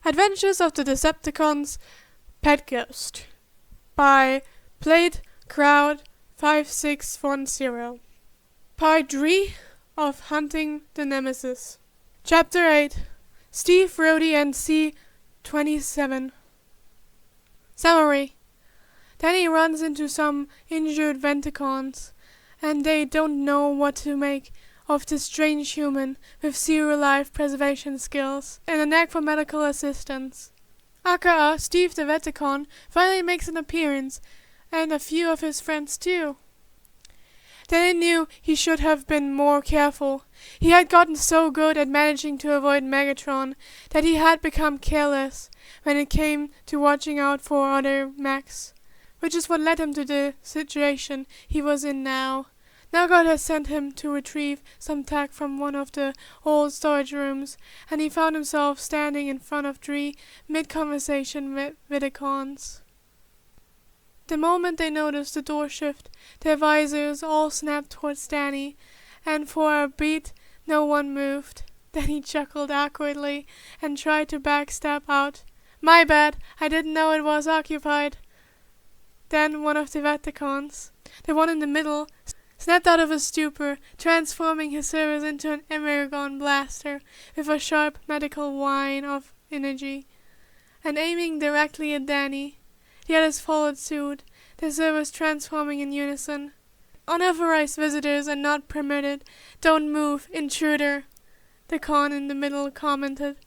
Adventures of the Decepticons Pet Ghost by Played Crowd 5610. Part 3 of Hunting the Nemesis. Chapter 8. Steve, Rhodey, and C-27. Summary. Danny runs into some injured Venticons, and they don't know what to make of this strange human with zero life preservation skills and a knack for medical assistance. aka Steve the Venticon finally makes an appearance, and a few of his friends too. Danny knew he should have been more careful. He had gotten so good at managing to avoid Megatron that he had become careless when it came to watching out for other mechs, which is what led him to the situation he was in now. Now God had sent him to retrieve some tech from one of the old storage rooms, and he found himself standing in front of three mid-conversation Vidicons. The moment they noticed the door shift, their visors all snapped towards Danny, and for a beat no one moved. Then he chuckled awkwardly and tried to backstab out. "My bad, I didn't know it was occupied." Then one of the Venticons, the one in the middle, snapped out of his stupor, transforming his service into an Emergon blaster with a sharp medical whine of energy, and aiming directly at Danny. The others followed suit, their service transforming in unison. "Unauthorized visitors are not permitted. Don't move, intruder," the con in the middle commented.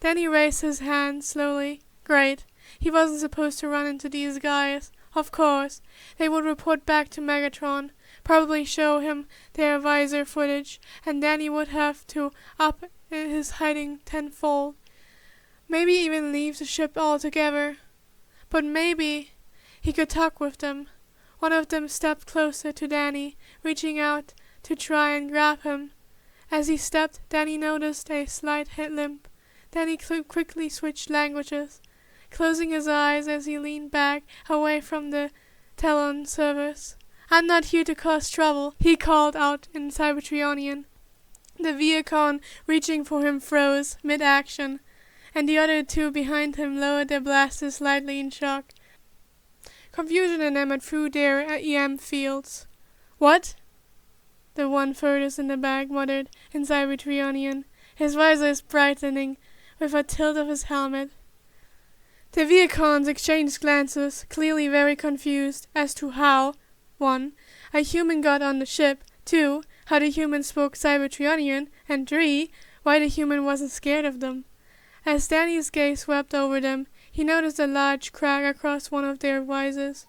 Danny raised his hand slowly. Great. He wasn't supposed to run into these guys. Of course, they would report back to Megatron, probably show him their visor footage, and Danny would have to up his hiding tenfold. Maybe even leave the ship altogether. But maybe he could talk with them. One of them stepped closer to Danny, reaching out to try and grab him. As he stepped, Danny noticed a slight hip limp. Danny quickly switched languages, closing his eyes as he leaned back away from the Talon service. "I'm not here to cause trouble," he called out in Cybertronian. The Viacon reaching for him froze mid-action, and the other two behind him lowered their blasters slightly in shock. Confusion in them through their EM fields. "What?" the one furthest in the back muttered in Cybertronian, his visors brightening with a tilt of his helmet. The Viacons exchanged glances, clearly very confused as to how 1. A human got on the ship, 2. How the human spoke Cybertronian, and 3. Why the human wasn't scared of them. As Danny's gaze swept over them, he noticed a large crack across one of their visors,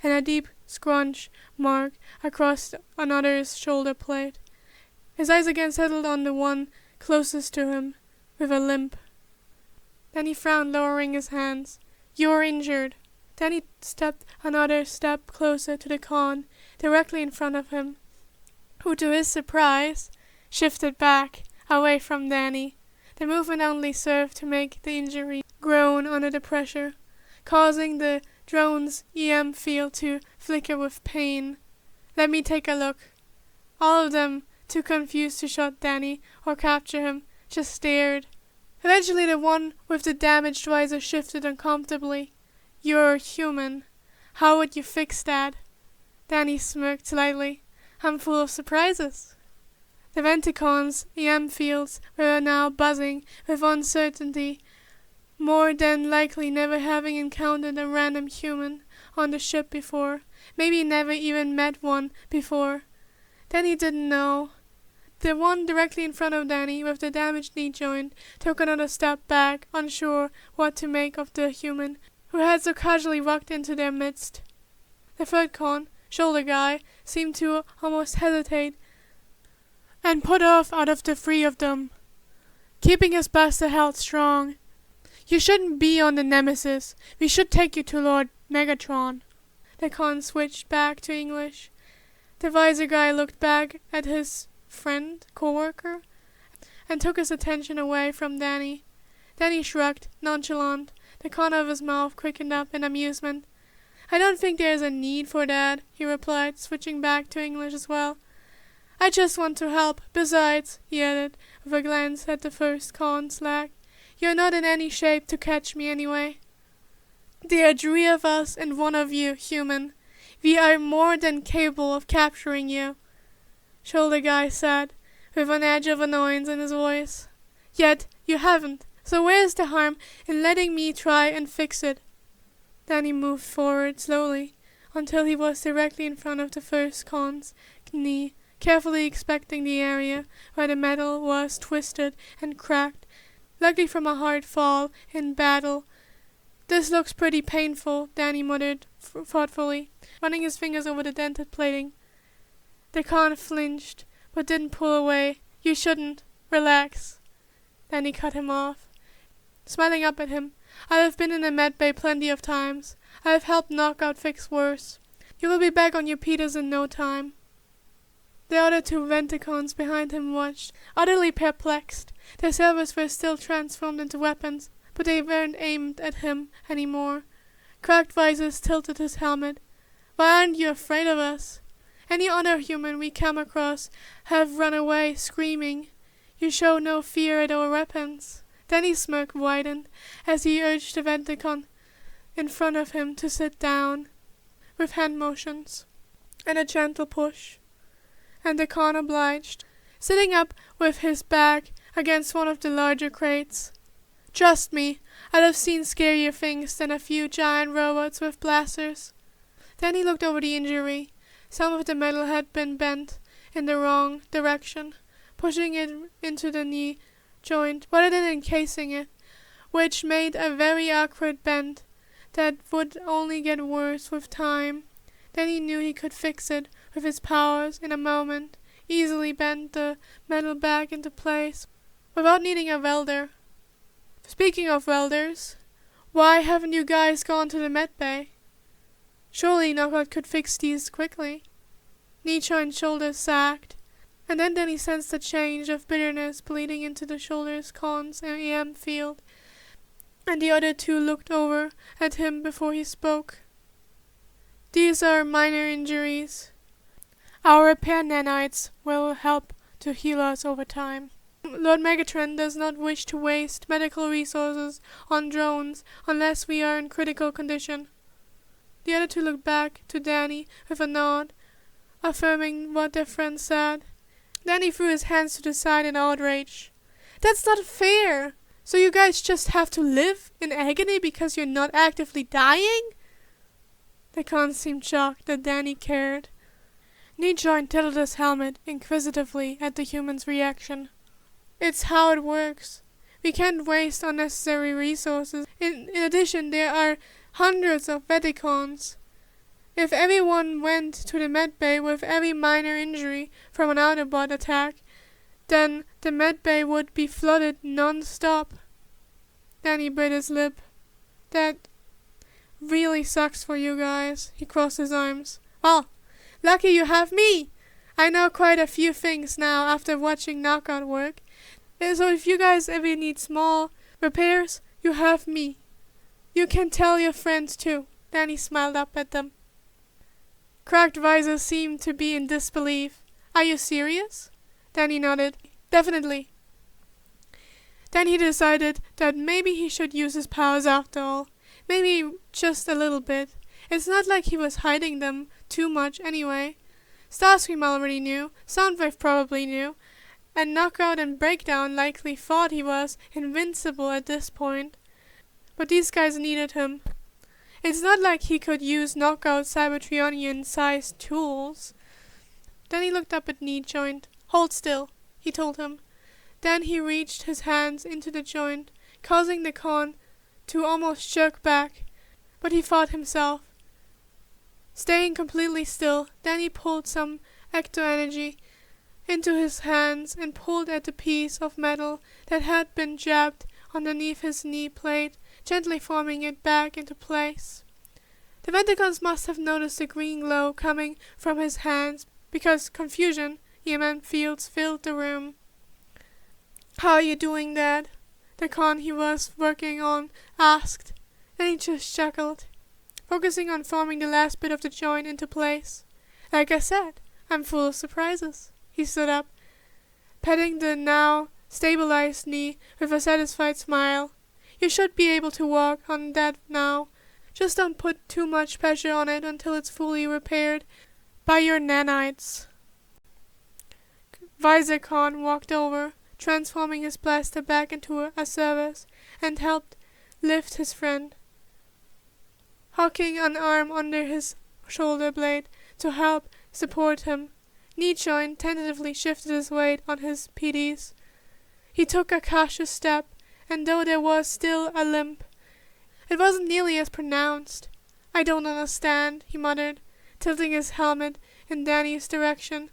and a deep scrunch mark across another's shoulder plate. His eyes again settled on the one closest to him, with a limp. Then he frowned, lowering his hands. "You're injured." Then he stepped another step closer to the con, directly in front of him, who, to his surprise, shifted back, away from Danny. The movement only served to make the injury groan under the pressure, causing the drone's EM field to flicker with pain. "Let me take a look." All of them, too confused to shot Danny or capture him, just stared. Eventually the one with the damaged visor shifted uncomfortably. "You're human. How would you fix that?" Danny smirked slightly. "I'm full of surprises." The Venticons' EM fields were now buzzing with uncertainty, more than likely never having encountered a random human on the ship before, maybe never even met one before. Danny didn't know. The one directly in front of Danny, with the damaged knee joint, took another step back, unsure what to make of the human who had so casually walked into their midst. The third con, shoulder guy, seemed to almost hesitate and put off out of the three of them, keeping his blaster held strong. "You shouldn't be on the Nemesis. We should take you to Lord Megatron." The con switched back to English. The visor guy looked back at his co-worker, and took his attention away from Danny. Danny shrugged, nonchalant. The corner of his mouth quickened up in amusement. "I don't think there is a need for that," he replied, switching back to English as well. "I just want to help. Besides," he added, with a glance at the first con slag, You're not in any shape to catch me anyway. There are 3 of us and 1 of you, human. We are more than capable of capturing you, Shoulder Guy said, with an edge of annoyance in his voice. Yet you haven't, so where's the harm in letting me try and fix it? Then he moved forward slowly, until he was directly in front of the first con's knee, carefully inspecting the area where the metal was twisted and cracked, likely from a hard fall in battle. This looks pretty painful, Danny muttered thoughtfully, running his fingers over the dented plating. The con flinched, but didn't pull away. You shouldn't. Relax. Danny cut him off, smiling up at him. I have been in the med bay plenty of times. I have helped Knockout fix worse. You will be back on your Peters in no time. The other 2 Venticons behind him watched, utterly perplexed. Their servers were still transformed into weapons, but they weren't aimed at him anymore. Cracked Visors tilted his helmet. Why aren't you afraid of us? Any other human we come across have run away screaming. You show no fear at our weapons. Danny's smirk widened as he urged the Venticon in front of him to sit down, with hand motions and a gentle push. And the con obliged, sitting up with his back against one of the larger crates. Trust me, I'd have seen scarier things than a few giant robots with blasters. Then he looked over the injury. Some of the metal had been bent in the wrong direction, pushing it into the knee joint rather than encasing it, which made a very awkward bend that would only get worse with time. Then he knew he could fix it with his powers in a moment, easily bend the metal back into place, without needing a welder. Speaking of welders, why haven't you guys gone to the med bay? Surely Knockout could fix these quickly. Knee joint shoulders sagged, and then he sensed a change of bitterness bleeding into the shoulders con's EM field, and the other 2 looked over at him before he spoke. These are minor injuries. Our repair nanites will help to heal us over time. Lord Megatron does not wish to waste medical resources on drones unless we are in critical condition. The other 2 looked back to Danny with a nod, affirming what their friend said. Danny threw his hands to the side in outrage. That's not fair! So you guys just have to live in agony because you're not actively dying? The con seemed shocked that Danny cared. Knee joint tilted his helmet inquisitively at the human's reaction. It's how it works. We can't waste unnecessary resources. In addition, there are hundreds of Venticons. If everyone went to the med bay with every minor injury from an Autobot attack, then the med bay would be flooded non-stop. Then he bit his lip. That really sucks for you guys. He crossed his arms. Well, lucky you have me. I know quite a few things now after watching Knockout work. So if you guys ever need small repairs, you have me. You can tell your friends too. Danny smiled up at them. Cracked Visor seemed to be in disbelief. Are you serious? Danny nodded. Definitely. Then he decided that maybe he should use his powers after all. Maybe just a little bit. It's not like he was hiding them too much anyway. Starscream already knew, Soundwave probably knew, and Knockout and Breakdown likely thought he was invincible at this point. But these guys needed him. It's not like he could use Knockout Cybertronian-sized tools. Then he looked up at Knee Joint. Hold still, he told him. Then he reached his hands into the joint, causing the con to almost jerk back, but he fought himself. Staying completely still, then he pulled some ecto-energy into his hands and pulled at the piece of metal that had been jabbed underneath his knee plate, gently forming it back into place. The Venticons must have noticed the green glow coming from his hands, because confusion, EM fields filled the room. How are you doing that? The con he was working on asked. Then he just chuckled, focusing on forming the last bit of the joint into place. Like I said, I'm full of surprises. He stood up, patting the now stabilized knee with a satisfied smile. You should be able to walk on that now. Just don't put too much pressure on it until it's fully repaired by your nanites. Visorcon walked over, transforming his blaster back into a service, and helped lift his friend, hooking an arm under his shoulder blade to help support him. Knee joint tentatively shifted his weight on his PDs. He took a cautious step, and though there was still a limp, it wasn't nearly as pronounced. "I don't understand," he muttered, tilting his helmet in Danny's direction,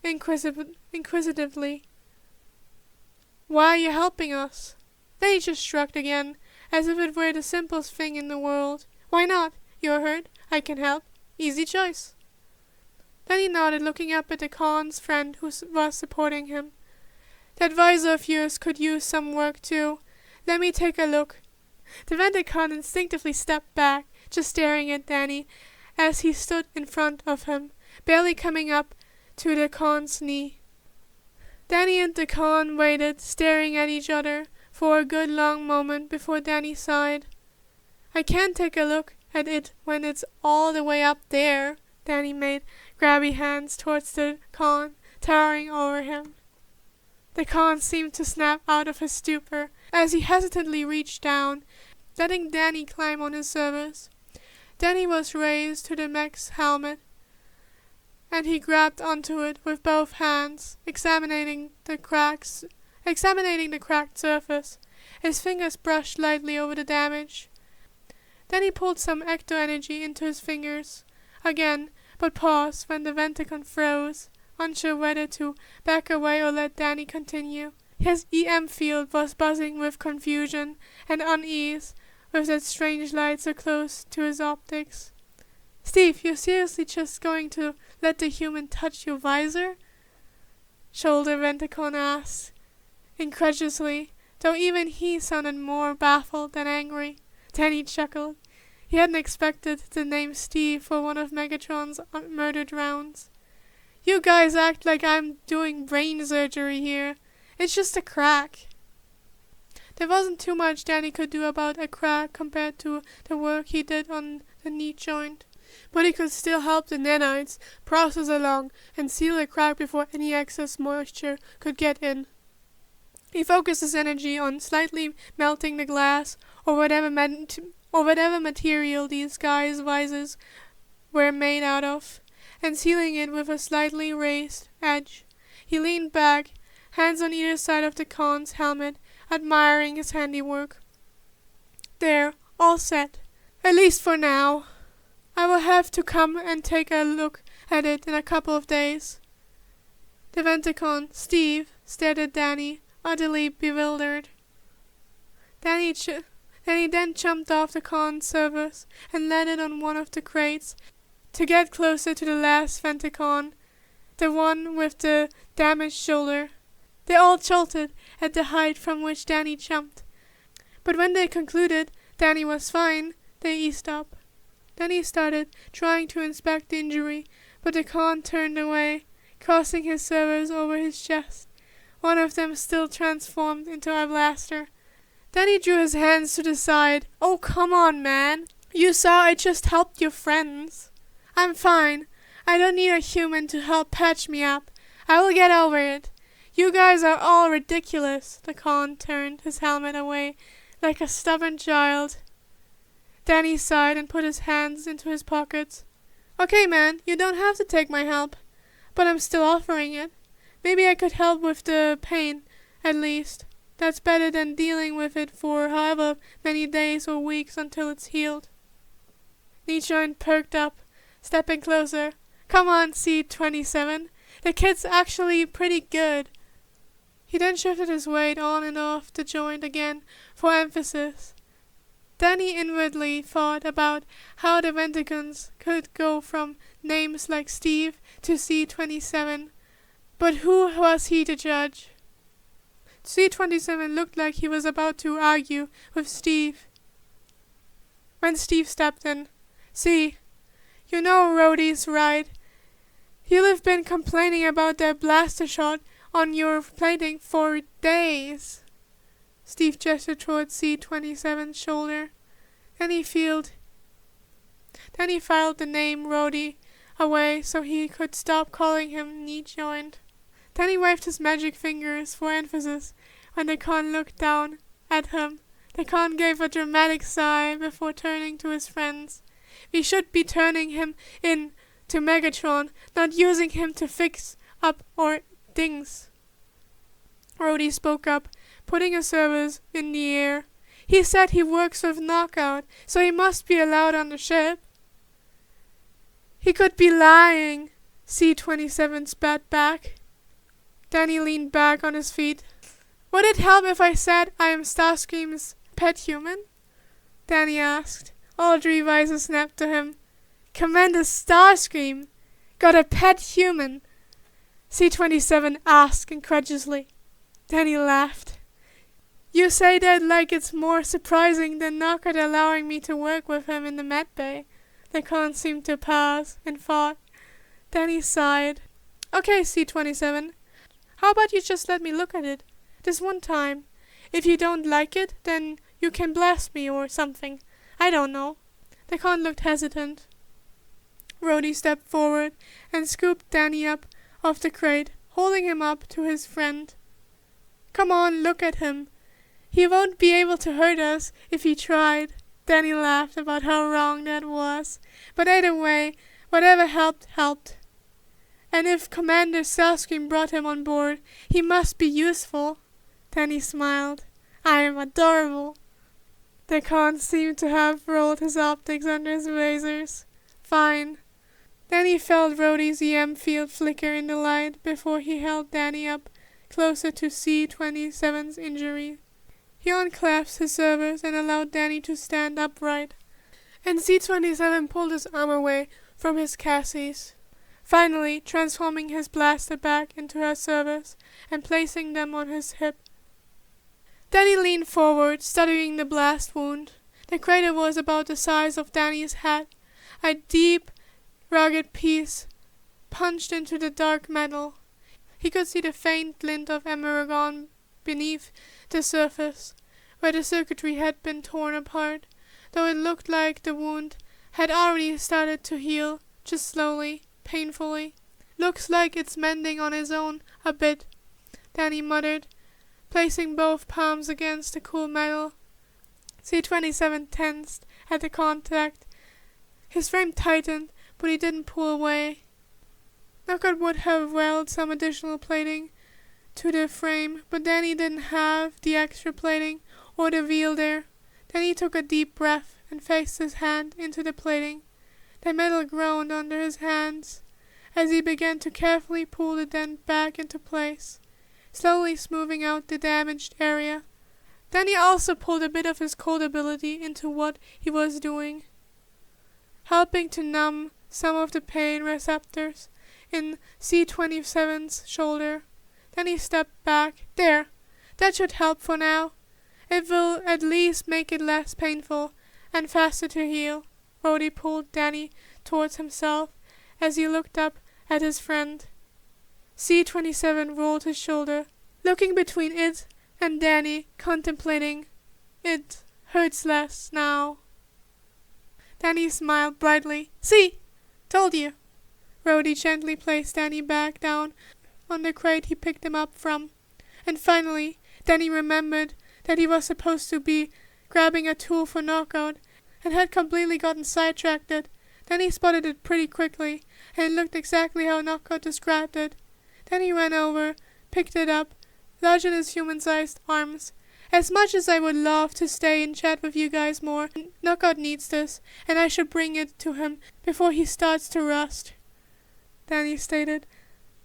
inquisitively. "Why are you helping us?" Then he just shrugged again, as if it were the simplest thing in the world. "Why not? You're hurt. I can help. Easy choice." Then he nodded, looking up at the Khan's friend who was supporting him. "That visor of yours could use some work too. Let me take a look." The Decepticon instinctively stepped back, just staring at Danny as he stood in front of him, barely coming up to the Khan's knee. Danny and the Khan waited, staring at each other, for a good long moment before Danny sighed. "I can't take a look at it when it's all the way up there." Danny made grabby hands towards the Khan, towering over him. The Khan seemed to snap out of his stupor as he hesitantly reached down, letting Danny climb on his service. Danny was raised to the mech's helmet, and he grabbed onto it with both hands, examining the cracked surface. His fingers brushed lightly over the damage. Then he pulled some ecto energy into his fingers again, but paused when the Decepticon froze, unsure whether to back away or let Danny continue. His EM field was buzzing with confusion and unease with that strange light so close to his optics. "Steve, you're seriously just going to let the human touch your visor?" Shoulder Decepticon asked, incredulously, though even he sounded more baffled than angry. Danny chuckled. He hadn't expected the name Steve for one of Megatron's murdered rounds. "You guys act like I'm doing brain surgery here. It's just a crack." There wasn't too much Danny could do about a crack compared to the work he did on the knee joint, but he could still help the nanites process along and seal the crack before any excess moisture could get in. He focused his energy on slightly melting the glass or whatever material these guys' visors were made out of, and sealing it with a slightly raised edge. He leaned back, hands on either side of the Khan's helmet, admiring his handiwork. "There, all set. At least for now. I will have to come and take a look at it in a couple of days." The Decepticon, Steve, stared at Danny, utterly bewildered. Danny then jumped off the Khan's service and landed on one of the crates to get closer to the last Decepticon, the one with the damaged shoulder. They all jolted at the height from which Danny jumped, but when they concluded Danny was fine, they eased up. Danny started trying to inspect the injury, but the Khan turned away, crossing his servers over his chest, one of them still transformed into a blaster. Danny drew his hands to the side. "Oh, come on, man. You saw I just helped your friends. I'm fine. I don't need a human to help patch me up. I will get over it. You guys are all ridiculous." The Khan turned his helmet away like a stubborn child. Danny sighed and put his hands into his pockets. "Okay, man, you don't have to take my help, but I'm still offering it. Maybe I could help with the pain, at least. That's better than dealing with it for however many days or weeks until it's healed." Knee joint perked up, stepping closer. "Come on, C-27. The kid's actually pretty good." He then shifted his weight on and off the joint again for emphasis. Danny inwardly thought about how the Decepticons could go from names like Steve to C-27, but who was he to judge? C-27 looked like he was about to argue with Steve, when Steve stepped in. "See, you know Rhodey's right. You've been complaining about that blaster shot on your plating for days. Steve gestured towards C-27's shoulder. Then he filed the name Rhodey away so he could stop calling him knee-joint. Then he waved his magic fingers for emphasis when the con looked down at him. The con gave a dramatic sigh before turning to his friends. We should be turning him in to Megatron, not using him to fix up our things. Rhodey spoke up, putting a service in the air. He said he works with Knockout, so he must be allowed on the ship. He could be lying, C-27 spat back. Danny leaned back on his feet. Would it help if I said I am Starscream's pet human? Danny asked. All three voices snapped to him. Commander Starscream got a pet human? C-27 asked incredulously. Danny laughed. You say that like it's more surprising than Knockout allowing me to work with him in the med bay. The con seemed to pause in thought. Danny sighed. Okay, C-27. How about you just let me look at it? This one time. If you don't like it, then you can blast me or something. I don't know. The con looked hesitant. Rhodey stepped forward and scooped Danny up off the crate, holding him up to his friend. Come on, look at him. He won't be able to hurt us if he tried. Danny laughed about how wrong that was. But either way, whatever helped, helped. And if Commander Starscream brought him on board, he must be useful. Danny smiled. I am adorable. The con seemed to have rolled his optics under his razors. Fine. Then he felt Rhodey's EM field flicker in the light before he held Danny up closer to C-27's injury. He unclasped his servers and allowed Danny to stand upright. And C-27 pulled his arm away from his chassis, finally transforming his blaster back into her servers and placing them on his hip. Danny leaned forward, studying the blast wound. The crater was about the size of Danny's head, a deep, rugged piece punched into the dark metal. He could see the faint glint of emergon beneath the surface, where the circuitry had been torn apart, though it looked like the wound had already started to heal, just slowly, painfully. Looks like it's mending on its own a bit, Danny muttered, placing both palms against the cool metal. C-27 tensed at the contact. His frame tightened, but he didn't pull away. Knockout would have welded some additional plating to the frame, but Danny didn't have the extra plating or the wheel there. Then he took a deep breath and faced his hand into the plating. The metal groaned under his hands as he began to carefully pull the dent back into place, slowly smoothing out the damaged area. Then he also pulled a bit of his cold ability into what he was doing, helping to numb some of the pain receptors in C-27's shoulder. Then he stepped back. There, that should help for now. It will at least make it less painful and faster to heal. Rhodey pulled Danny towards himself as he looked up at his friend. C-27 rolled his shoulder, looking between it and Danny, contemplating. It hurts less now. Danny smiled brightly. See? Told you. Rhodey gently placed Danny back down on the crate he picked him up from. And finally, Danny remembered that he was supposed to be grabbing a tool for Knockout and had completely gotten sidetracked. Then he spotted it pretty quickly, and it looked exactly how Knockout described it. Then he ran over, picked it up, large in his human-sized arms. As much as I would love to stay and chat with you guys more, Knockout needs this, and I should bring it to him before he starts to rust, Danny stated.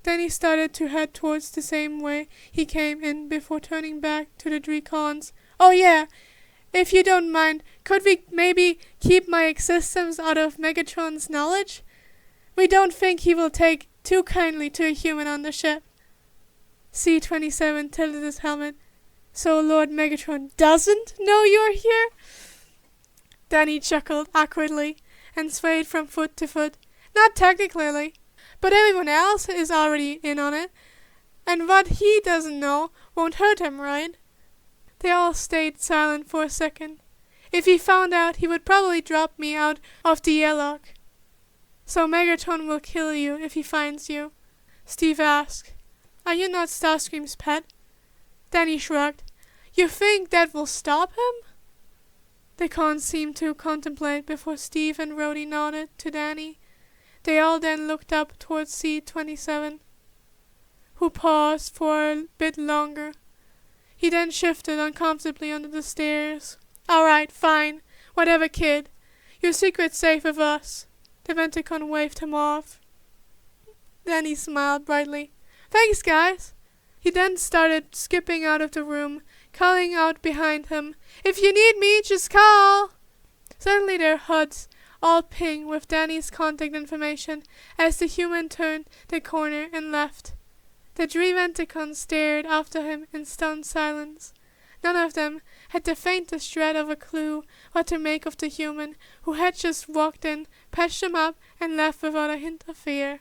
Then he started to head towards the same way he came in before turning back to the three cons. Oh yeah, if you don't mind, could we maybe keep my existence out of Megatron's knowledge? We don't think he will take too kindly to a human on the ship. C-27 tilted his helmet. So Lord Megatron doesn't know you're here? Danny chuckled awkwardly and swayed from foot to foot. Not technically, but everyone else is already in on it. And what he doesn't know won't hurt him, right? They all stayed silent for a second. If he found out, he would probably drop me out of the airlock. So Megatron will kill you if he finds you? Steve asked. Are you not Starscream's pet? Danny shrugged. You think that will stop him? The cons seemed to contemplate before Steve and Rhodey nodded to Danny. They all then looked up towards C-27, who paused for a bit longer. He then shifted uncomfortably under the stairs. All right, fine. Whatever, kid. Your secret's safe with us. The Decepticon waved him off. Then he smiled brightly. Thanks, guys. He then started skipping out of the room, calling out behind him, If you need me, just call. Suddenly their HUDs all ping with Danny's contact information as the human turned the corner and left. The three Decepticons stared after him in stunned silence. None of them had the faintest shred of a clue what to make of the human who had just walked in, patched them up, and left without a hint of fear.